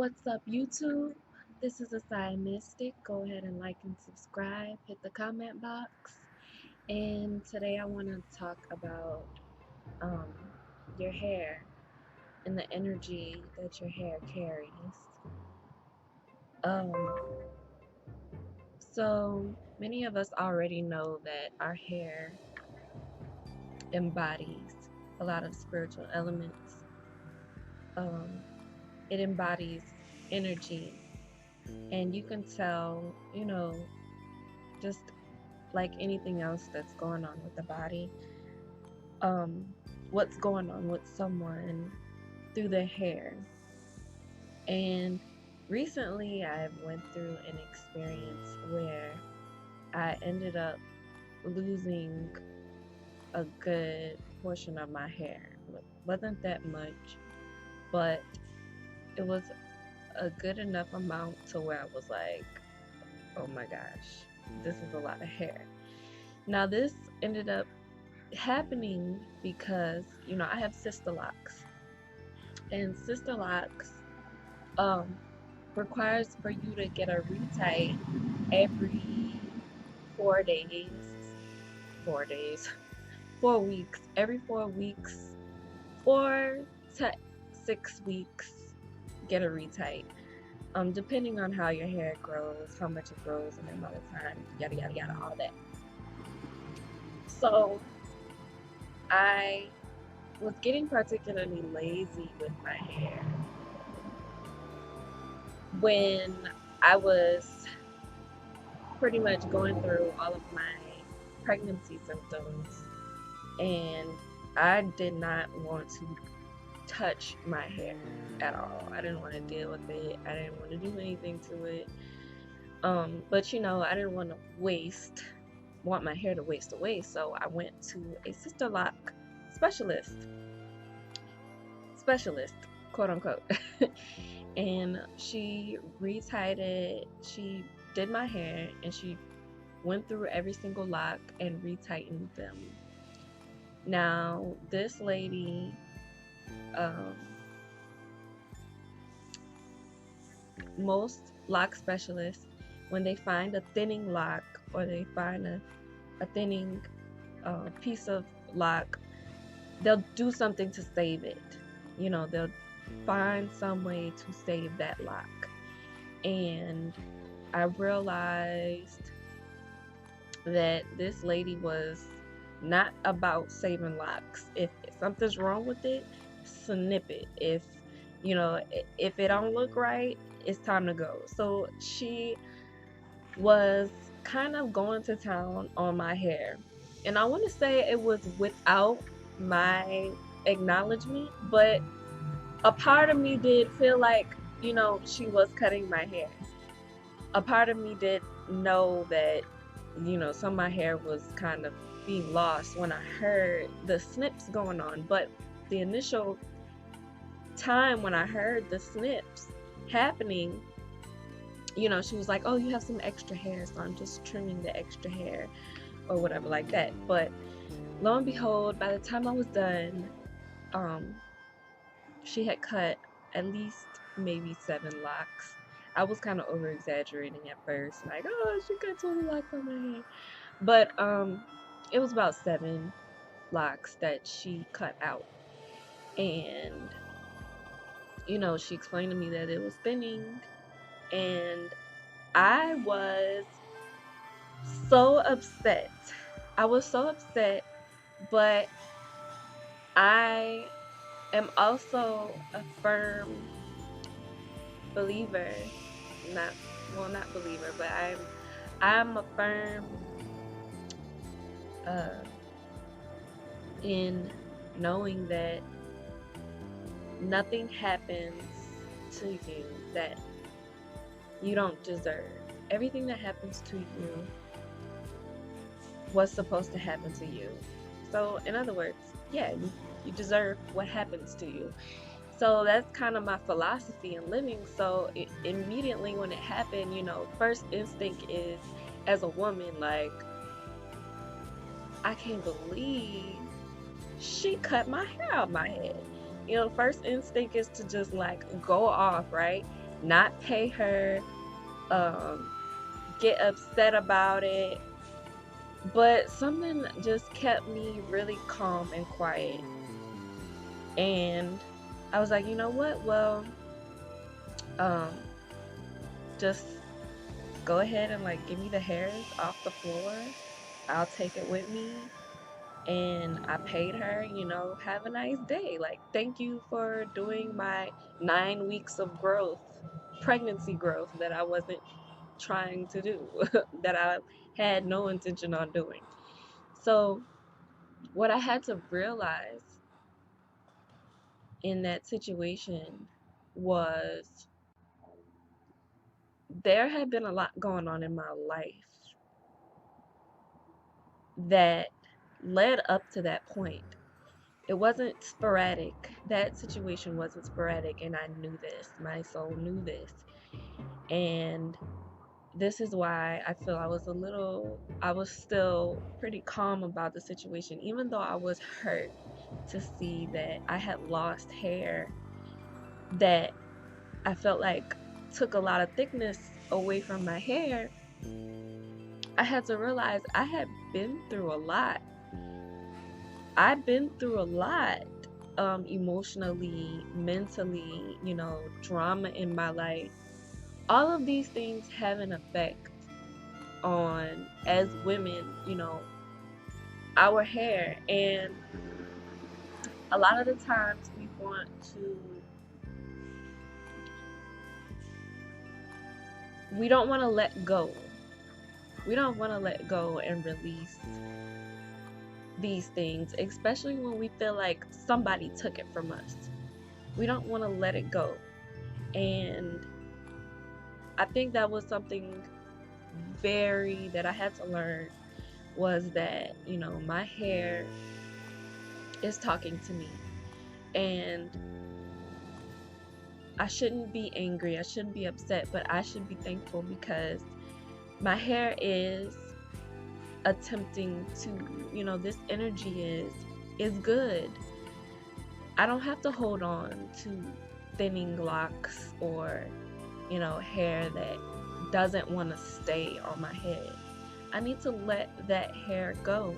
What's up, YouTube? This is ESAIA.MYSTIC. Go ahead and like and subscribe. Hit the comment box. And today I want to talk about um, your hair and the energy that your hair carries. Um, so many of us already know that our hair embodies a lot of spiritual elements. Um, it embodies energy, and you can tell, just like anything else that's going on with the body, um, what's going on with someone through their hair. And recently I went through an experience where I ended up losing a good portion of my hair. It wasn't that much, but it was a good enough amount to where I was like, oh my gosh, this is a lot of hair. Now this ended up happening because I have sister locks, and sister locks um requires for you to get a retight every 4 days 4 days 4 weeks, every 4 weeks, 4 to 6 weeks, get a retight, depending on how your hair grows, how much it grows in the amount of time, yada yada yada, all that. So I was getting particularly lazy with my hair when I was pretty much going through all of my pregnancy symptoms, and I did not want to touch my hair at all. I didn't want to deal with it. I didn't want to do anything to it. But I didn't want my hair to waste away, so I went to a sister lock specialist, specialist, quote unquote. And she retied it. She did my hair, and she went through every single lock and retightened them. Now, this lady, most lock specialists, when they find a thinning lock, or they find a thinning piece of lock, they'll do something to save it. They'll find some way to save that lock. And I realized that this lady was not about saving locks. If something's wrong with it, snip it. If it don't look right, it's time to go. So she was kind of going to town on my hair, and I want to say it was without my acknowledgement, but a part of me did feel like she was cutting my hair. A part of me did know that some of my hair was kind of being lost when I heard the snips going on. But the initial time when I heard the snips happening, she was like, oh, you have some extra hair, so I'm just trimming the extra hair or whatever like that. But lo and behold, by the time I was done, she had cut at least maybe 7 locks. I was kind of over exaggerating at first, like, oh, she cut 20 locks on my hair. But it was about 7 locks that she cut out. And she explained to me that it was thinning, and I was so upset. I was so upset, but I am also a firm believer, not believer, but I'm a firm in knowing that nothing happens to you that you don't deserve. Everything that happens to you was supposed to happen to you. So in other words, yeah, you deserve what happens to you. So that's kind of my philosophy in living. So immediately when it happened, first instinct is, as a woman, like, I can't believe she cut my hair out my head. First instinct is to just like go off, right? not pay her, um, get upset about it. But something just kept me really calm and quiet. And I was like, you know what? Well, um, just go ahead and like give me the hairs off the floor. I'll take it with me. And I paid her, have a nice day. Like, thank you for doing my 9 weeks of growth, pregnancy growth that I wasn't trying to do, that I had no intention on doing. So, what I had to realize in that situation was there had been a lot going on in my life that led up to that point. It wasn't sporadic. That situation wasn't sporadic, and I knew this. My soul knew this. And this is why I feel I was still pretty calm about the situation, even though I was hurt to see that I had lost hair that I felt like took a lot of thickness away from my hair. I had to realize I had been through a lot. I've been through a lot, emotionally, mentally, drama in my life. All of these things have an effect on, as women, our hair. And a lot of the times we don't want to let go. We don't want to let go and release these things, especially when we feel like somebody took it from us. We don't want to let it go. And I think that was something that I had to learn, was that, my hair is talking to me. And I shouldn't be angry, I shouldn't be upset, but I should be thankful because my hair is attempting to, this energy is good. I don't have to hold on to thinning locks or, hair that doesn't want to stay on my head. I need to let that hair go.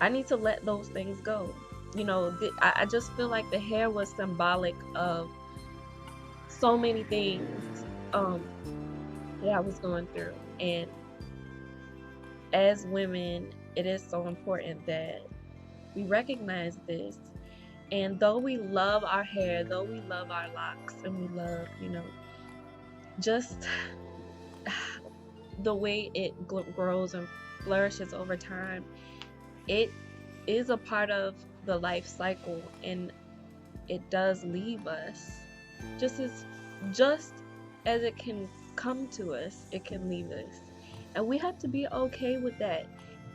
I need to let those things go. I just feel like the hair was symbolic of so many things that I was going through. And as women, it is so important that we recognize this. And though we love our hair, though we love our locks, and we love, just the way it grows and flourishes over time, it is a part of the life cycle, and it does leave us. Just as it can come to us, it can leave us. And we have to be okay with that,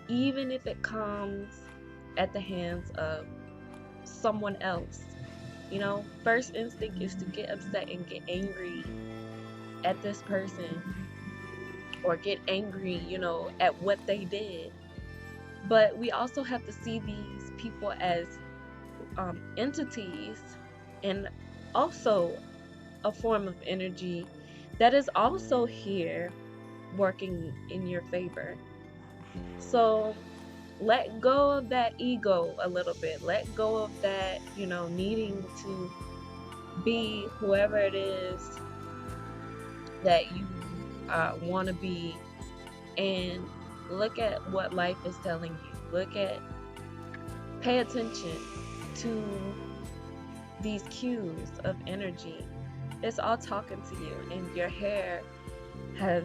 even if it comes at the hands of someone else. First instinct is to get upset and get angry at this person, or get angry, at what they did. But we also have to see these people as entities, and also a form of energy that is also here working in your favor. So let go of that ego a little bit. Let go of that, needing to be whoever it is that you want to be, and look at what life is telling you. Pay attention to these cues of energy. It's all talking to you, and your hair has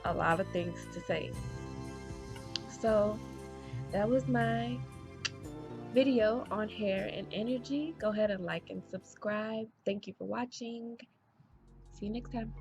a lot of things to say. So that was my video on hair and energy. Go ahead and like and subscribe. Thank you for watching. See you next time.